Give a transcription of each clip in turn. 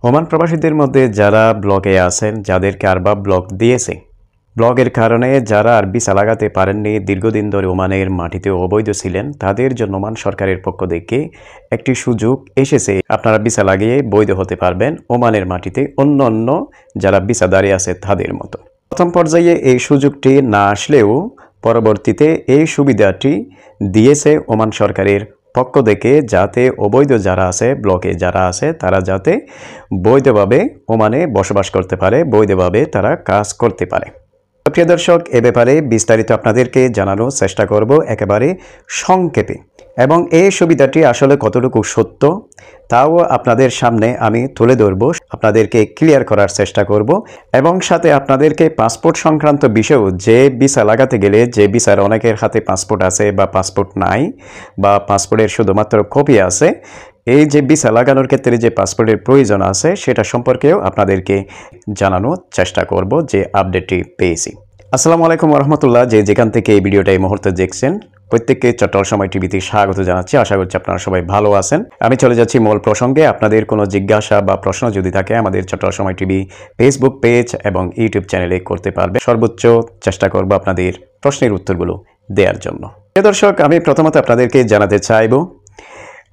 Oman প্রবাসীদের মধ্যে যারা ব্লগে আছেন, যাদেরকে আরবাব ব্লক দিয়েছে, ব্লগের কারণে যারা আর ভিসা লাগাতে পারেননি, দীর্ঘদিন ধরে ওমানের মাটিতে অবৈধ ছিলেন, তাদের জন্য ওমান সরকারের পক্ষ থেকে একটি সুযোগ এসেছে। আপনারা ভিসা লাগিয়ে বৈধ হতে পারবেন ওমানের মাটিতে অন্য যারা ভিসাদারী আছে তাদের মতো। প্রথম পর্যায়ে এই সুযোগটি না আসলেও পরবর্তীতে এই সুবিধাটি দিয়েছে ওমান সরকারের পক্ষ থেকে, যাতে অবৈধ যারা আছে, ব্লকে যারা আছে, তারা যাতে বৈধভাবে ওমানে বসবাস করতে পারে, বৈধভাবে তারা কাজ করতে পারে। প্রিয় দর্শক, এ ব্যাপারে বিস্তারিত আপনাদেরকে জানানোর চেষ্টা করব একেবারে সংক্ষেপে, এবং এই সুবিধাটি আসলে কতটুকু সত্য তাও আপনাদের সামনে আমি তুলে ধরব, আপনাদেরকে ক্লিয়ার করার চেষ্টা করব, এবং সাথে আপনাদেরকে পাসপোর্ট সংক্রান্ত বিষয়েও, যে ভিসা লাগাতে গেলে যে ভিসার অনেকের হাতে পাসপোর্ট আছে বা পাসপোর্ট নাই, বা পাসপোর্টের শুধুমাত্র কপি আছে, এই যে ভিসা লাগানোর ক্ষেত্রে যে পাসপোর্টের প্রয়োজন আছে সেটা সম্পর্কেও আপনাদেরকে জানানোর চেষ্টা করব যে আপডেটটি পেয়েছি। আসসালামু আলাইকুম রহমতুল্লাহ। যে যেখান থেকে এই ভিডিওটা এই মুহূর্তে দেখছেন, প্রত্যেককে চট্টল সময় টিভিতে স্বাগত জানাচ্ছি। আশা করছি আপনারা সবাই ভালো আছেন। আমি চলে যাচ্ছি মূল প্রসঙ্গে। আপনাদের কোনো জিজ্ঞাসা বা প্রশ্ন যদি থাকে, আমাদের চট্টল সময় টিভি ফেসবুক পেজ এবং ইউটিউব চ্যানেলে করতে পারবে। সর্বোচ্চ চেষ্টা করব আপনাদের প্রশ্নের উত্তরগুলো দেওয়ার জন্য। দর্শক, আমি প্রথমত আপনাদেরকে জানাতে চাইব,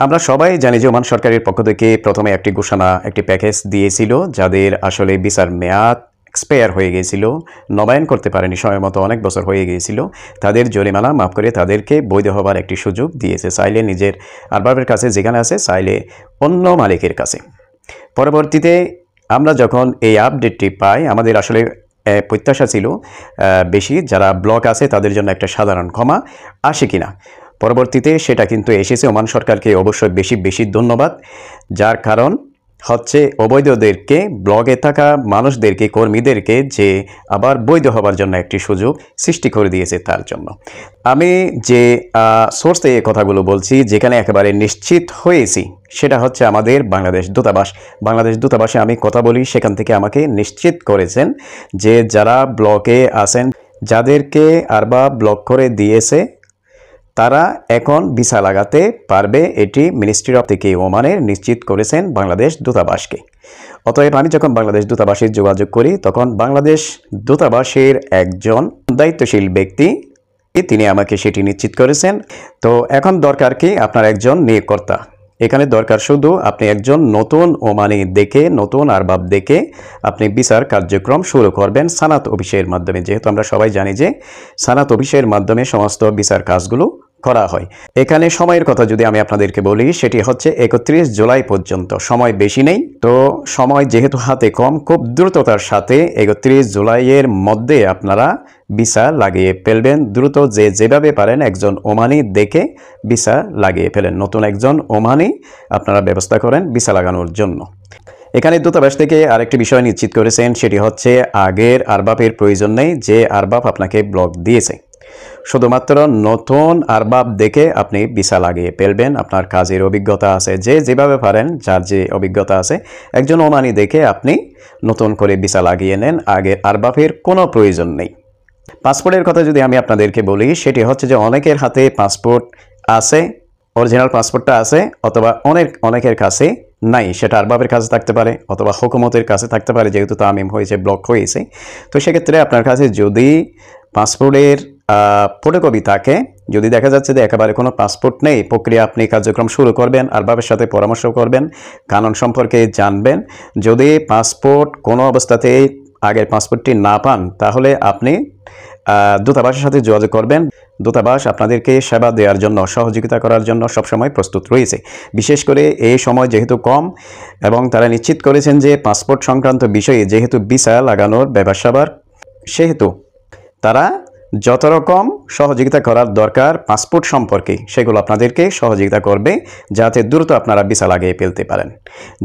আমরা সবাই জানি যে ওমান সরকারের পক্ষ থেকে প্রথমে একটি ঘোষণা, একটি প্যাকেজ দিয়েছিল, যাদের আসলে ভিসার মেয়াদ এক্সপায়ার হয়ে গিয়েছিল, নবায়ন করতে পারেনি সময় মতো, অনেক বছর হয়ে গিয়েছিল, তাদের জরিমানা মাফ করে তাদেরকে বৈধ হবার একটি সুযোগ দিয়েছে। চাইলে নিজের আরবাবের কাছে যেখানে আছে, চাইলে অন্য মালিকের কাছে। পরবর্তীতে আমরা যখন এই আপডেটটি পাই, আমাদের আসলে প্রত্যাশা ছিল বেশি, যারা ব্লক আছে তাদের জন্য একটা সাধারণ ক্ষমা আসে কিনা। পরবর্তীতে সেটা কিন্তু এসেছে। ওমান সরকারকে অবশ্যই বেশি ধন্যবাদ, যার কারণ হচ্ছে অবৈধদেরকে, ব্লগে থাকা মানুষদেরকে, কর্মীদেরকে যে আবার বৈধ হবার জন্য একটি সুযোগ সৃষ্টি করে দিয়েছে। তার জন্য আমি যে সোর্স থেকে কথাগুলো বলছি, যেখানে একেবারে নিশ্চিত হয়েছি, সেটা হচ্ছে আমাদের বাংলাদেশ দূতাবাস। বাংলাদেশ দূতাবাসে আমি কথা বলি, সেখান থেকে আমাকে নিশ্চিত করেছেন যে যারা ব্লকে আছেন, যাদেরকে আরবাব ব্লক করে দিয়েছে, তারা এখন ভিসা লাগাতে পারবে। এটি মিনিস্ট্রি অফ থেকে ওমানের নিশ্চিত করেছেন বাংলাদেশ দূতাবাসকে। অতএব আমি যখন বাংলাদেশ দূতাবাসে যোগাযোগ করি, তখন বাংলাদেশ দূতাবাসের একজন দায়িত্বশীল ব্যক্তি, তিনি আমাকে সেটি নিশ্চিত করেছেন। তো এখন দরকার কি, আপনার একজন নিয়োগকর্তা। এখানে দরকার শুধু আপনি একজন নতুন ওমানি দেখে, নতুন আরবাব দেখে আপনি ভিসার কার্যক্রম শুরু করবেন সানাত অফিসের মাধ্যমে। যেহেতু আমরা সবাই জানি যে সানাত অফিসের মাধ্যমে সমস্ত ভিসার কাজগুলো করা হয়। এখানে সময়ের কথা যদি আমি আপনাদেরকে বলি, সেটি হচ্ছে 31 জুলাই পর্যন্ত, সময় বেশি নেই। তো সময় যেহেতু হাতে কম, খুব দ্রুততার সাথে 31 জুলাইয়ের মধ্যে আপনারা ভিসা লাগিয়ে ফেলবেন। দ্রুত যেভাবে পারেন একজন ওমানি দেখে ভিসা লাগিয়ে ফেলেন। নতুন একজন ওমানি আপনারা ব্যবস্থা করেন ভিসা লাগানোর জন্য। এখানে দূতাবাস থেকে আরেকটি বিষয় নিশ্চিত করেছেন, সেটি হচ্ছে আগের আরবাবের প্রয়োজন নেই। যে আরবাব আপনাকে ব্লক দিয়েছে, শুধুমাত্র নতুন আরবাব দেখে আপনি ভিসা লাগিয়ে ফেলবেন। আপনার কাজের অভিজ্ঞতা আছে, যে যেভাবে পারেন, যার যে অভিজ্ঞতা আছে, একজন ওমানি দেখে আপনি নতুন করে ভিসা লাগিয়ে নেন। আগের আরবাবের কোনো প্রয়োজন নেই। পাসপোর্টের কথা যদি আমি আপনাদেরকে বলি, সেটি হচ্ছে যে অনেকের হাতে পাসপোর্ট আছে, অরিজিনাল পাসপোর্টটা আছে, অথবা অনেকের কাছে নাই। সেটা আরবাবের কাছে থাকতে পারে, অথবা হুকুমতের কাছে থাকতে পারে, যেহেতু তামিম হয়েছে, ব্লক হয়েছে। তো সেক্ষেত্রে আপনার কাছে যদি পাসপোর্টের ফটোকপি থাকে, যদি দেখা যাচ্ছে যে একেবারে কোনো পাসপোর্ট নেই, প্রক্রিয়া আপনি কার্যক্রম শুরু করবেন, আরবাবের সাথে পরামর্শ করবেন, কানুন সম্পর্কে জানবেন। যদি পাসপোর্ট কোনো অবস্থাতেই আগের পাসপোর্টটি না পান, তাহলে আপনি দূতাবাসের সাথে যোগাযোগ করবেন। দূতাবাস আপনাদেরকে সেবা দেওয়ার জন্য, সহযোগিতা করার জন্য সবসময় প্রস্তুত রয়েছে। বিশেষ করে এই সময় যেহেতু কম, এবং তারা নিশ্চিত করেছেন যে পাসপোর্ট সংক্রান্ত বিষয়ে যেহেতু ভিসা লাগানোর ব্যাপার, সেহেতু তারা যত রকম সহযোগিতা করার দরকার পাসপোর্ট সম্পর্কে, সেগুলো আপনাদেরকে সহযোগিতা করবে, যাতে দ্রুত আপনারা ভিসা লাগিয়ে ফেলতে পারেন।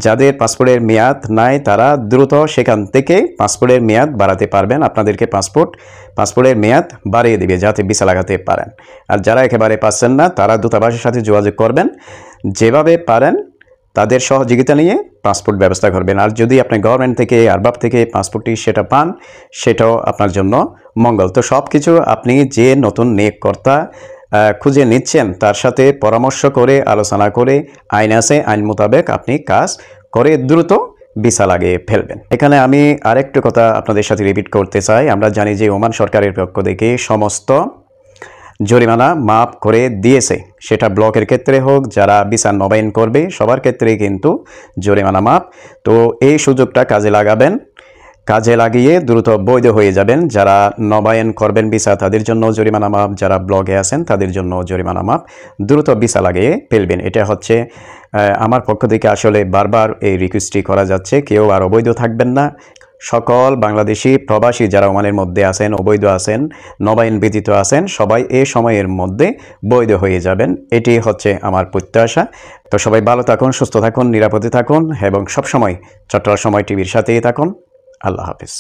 যাদের পাসপোর্টের মেয়াদ নাই, তারা দ্রুত সেখান থেকে পাসপোর্টের মেয়াদ বাড়াতে পারবেন। আপনাদেরকে পাসপোর্টের মেয়াদ বাড়িয়ে দেবে, যাতে ভিসা লাগাতে পারেন। আর যারা একেবারে পাচ্ছেন না, তারা দূতাবাসের সাথে যোগাযোগ করবেন, যেভাবে পারেন তাদের সহযোগিতা নিয়ে পাসপোর্ট ব্যবস্থা করবেন। আর যদি আপনি গভর্নমেন্ট থেকে, আরবাব থেকে পাসপোর্টটি সেটা পান, সেটাও আপনার জন্য মঙ্গল। তো সব কিছু আপনি যে নতুন নিয়োগকর্তা খুঁজে নিচ্ছেন, তার সাথে পরামর্শ করে, আলোচনা করে, আইন আছে, আইন মোতাবেক আপনি কাজ করে দ্রুত ভিসা লাগিয়ে ফেলবেন। এখানে আমি আরেকটু কথা আপনাদের সাথে রিপিট করতে চাই। আমরা জানি যে ওমান সরকারের পক্ষ থেকে সমস্ত জরিমানা মাফ করে দিয়েছে, সেটা ব্লকের ক্ষেত্রে হোক, যারা ভিসা নবায়ন করবে সবার ক্ষেত্রেই কিন্তু জরিমানা মাফ। তো এই সুযোগটা কাজে লাগাবেন, কাজে লাগিয়ে দ্রুত বৈধ হয়ে যাবেন। যারা নবায়ন করবেন ভিসা তাদের জন্য জরিমানা মাফ, যারা ব্লগে আছেন তাদের জন্য জরিমানা মাফ, দ্রুত ভিসা লাগিয়ে ফেলবেন। এটা হচ্ছে আমার পক্ষ থেকে আসলে বারবার এই রিকোয়েস্টটি করা যাচ্ছে, কেউ আর অবৈধ থাকবেন না। সকল বাংলাদেশি প্রবাসী যারা ওমানের মধ্যে আছেন, অবৈধ আছেন, নবায়ন ব্যতীত আছেন, সবাই এই সময়ের মধ্যে বৈধ হয়ে যাবেন, এটি হচ্ছে আমার প্রত্যাশা। তো সবাই ভালো থাকুন, সুস্থ থাকুন, নিরাপদে থাকুন এবং সবসময় চট্টগ্রাম সময় টিভির সাথেই থাকুন। আল্লাহ হাফেজ।